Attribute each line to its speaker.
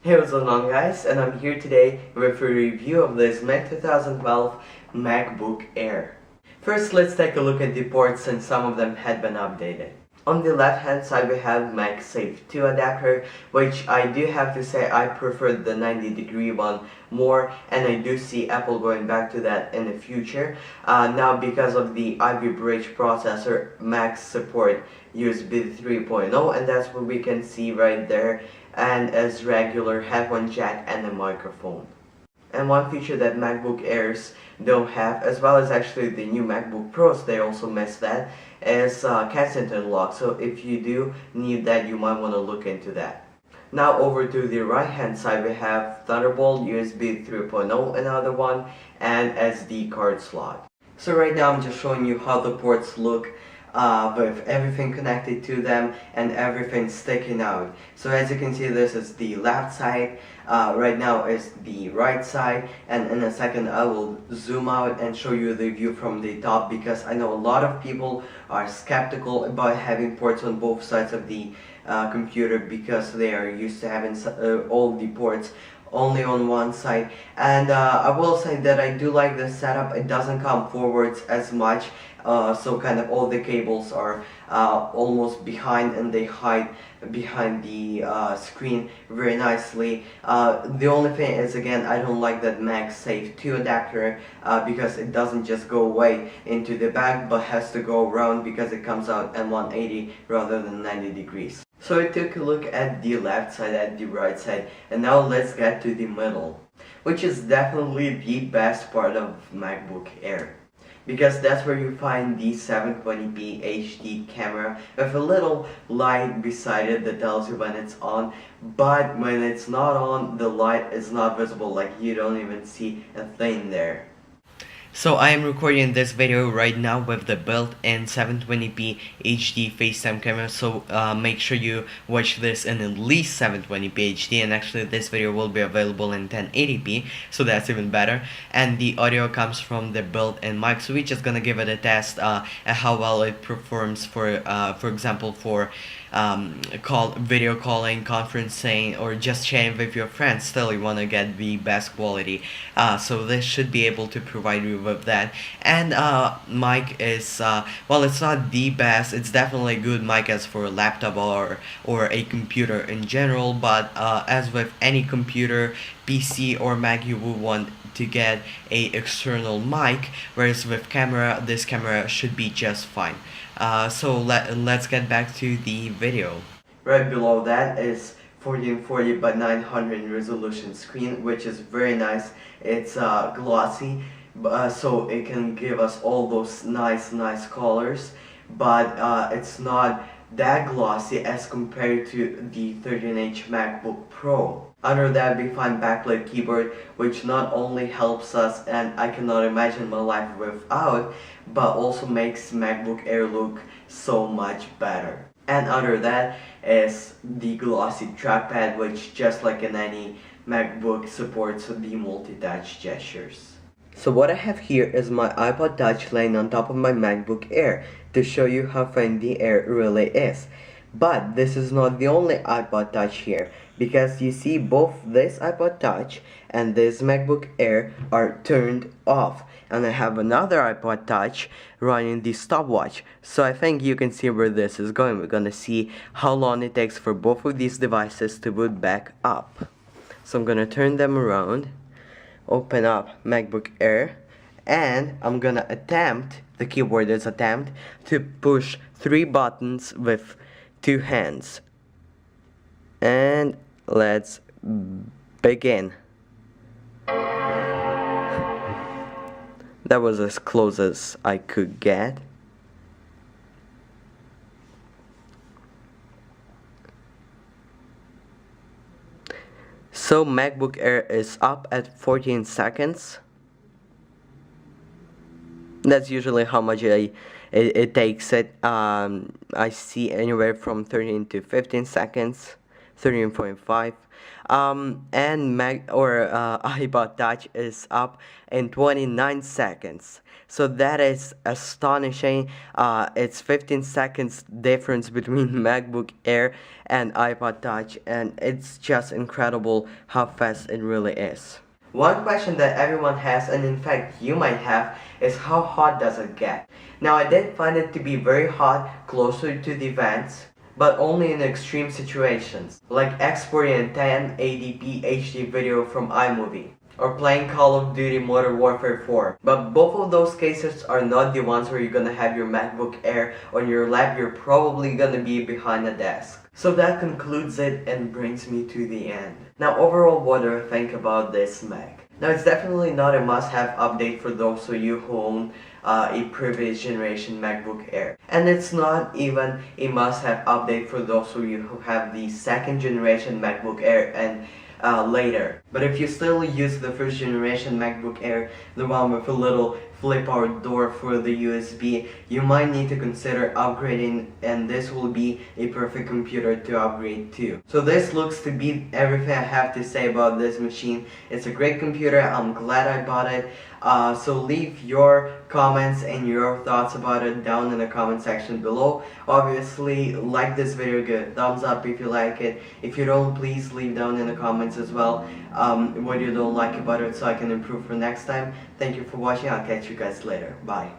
Speaker 1: Hey, what's going on guys, and I'm here today with a review of this Mac 2012 MacBook Air. First, let's take a look at the ports since some of them had been updated. On the left hand side we have MagSafe 2 adapter, which I do have to say I prefer the 90-degree one more, and I do see Apple going back to that in the future. Now because of the Ivy Bridge processor, Macs support USB 3.0, and that's what we can see right there, and as regular headphone jack and a microphone. And one feature that MacBook Airs don't have, as well as actually the new MacBook Pros, they also miss that, is Kensington lock. So if you do need that, you might want to look into that. Now over to the right hand side we have Thunderbolt, USB 3.0 another one, and SD card slot. So right now I'm just showing you how the ports look with everything connected to them and everything sticking out. So as you can see, this is the left side, right now is the right side, and in a second I will zoom out and show you the view from the top, because I know a lot of people are skeptical about having ports on both sides of the computer, because they are used to having all the ports only on one side. And I will say that I do like this setup. It doesn't come forwards as much, so kind of all the cables are almost behind, and they hide behind the screen very nicely. The only thing is, again, I don't like that MagSafe 2 adapter, because it doesn't just go away into the back but has to go around, because it comes out at 180 rather than 90 degrees. So I took a look at the left side, at the right side, and now let's get to the middle, which is definitely the best part of MacBook Air, because that's where you find the 720p HD camera with a little light beside it that tells you when it's on, but when it's not on, the light is not visible, like you don't even see a thing there. So I am recording this video right now with the built-in 720p HD FaceTime camera, so make sure you watch this in at least 720p HD, and actually this video will be available in 1080p, so that's even better. And the audio comes from the built-in mic, so we're just gonna give it a test at how well it performs for example, for video calling, conferencing, or just chatting with your friends. Still, you want to get the best quality, so this should be able to provide you with that. And mic is well, it's not the best, it's definitely a good mic as for a laptop or a computer in general, but as with any computer, PC or Mac, you would want to get a external mic, whereas with camera, this camera should be just fine. So let's get back to the video. Right below that is 1440 by 900 resolution screen, which is very nice. It's glossy, so it can give us all those nice colors, but it's not that glossy as compared to the 13-inch MacBook Pro. Under that we find backlit keyboard, which not only helps us, and I cannot imagine my life without, but also makes MacBook Air look so much better. And under that is the glossy trackpad, which just like in any MacBook supports the multi-touch gestures. So what I have here is my iPod Touch laying on top of my MacBook Air to show you how fine the Air really is. But this is not the only iPod Touch here, because you see both this iPod Touch and this MacBook Air are turned off, and I have another iPod Touch running the stopwatch. So I think you can see where this is going. We're gonna see how long it takes for both of these devices to boot back up. So I'm gonna turn them around, open up MacBook Air, and I'm gonna attempt, the keyboard is attempt, to push 3 buttons with 2 hands. And let's begin. That was as close as I could get. So MacBook Air is up at 14 seconds. That's usually how much it takes it. I see anywhere from 13 to 15 seconds, 13.5. and iPod Touch is up in 29 seconds. So that is astonishing. It's 15 seconds difference between MacBook Air and iPod Touch, and it's just incredible how fast it really is. One question that everyone has, and in fact you might have, is how hot does it get? Now I did find it to be very hot closer to the vents, but only in extreme situations, like exporting a 1080p HD video from iMovie, or playing Call of Duty Modern Warfare 4. But both of those cases are not the ones where you're gonna have your MacBook Air on your lap. You're probably gonna be behind a desk. So that concludes it and brings me to the end. Now overall, what do I think about this Mac? Now it's definitely not a must-have update for those of you who own a previous generation MacBook Air. And it's not even a must-have update for those of you who have the second generation MacBook Air and later. But if you still use the first generation MacBook Air, the one with a little flip out door for the USB, you might need to consider upgrading, and this will be a perfect computer to upgrade to. So this looks to be everything I have to say about this machine. It's a great computer. I'm glad I bought it. So leave your comments and your thoughts about it down in the comment section below. Obviously, like this video, give a thumbs up if you like it. If you don't, please leave down in the comments as well what you don't like about it so I can improve for next time. Thank you for watching. I'll catch you guys later. Bye.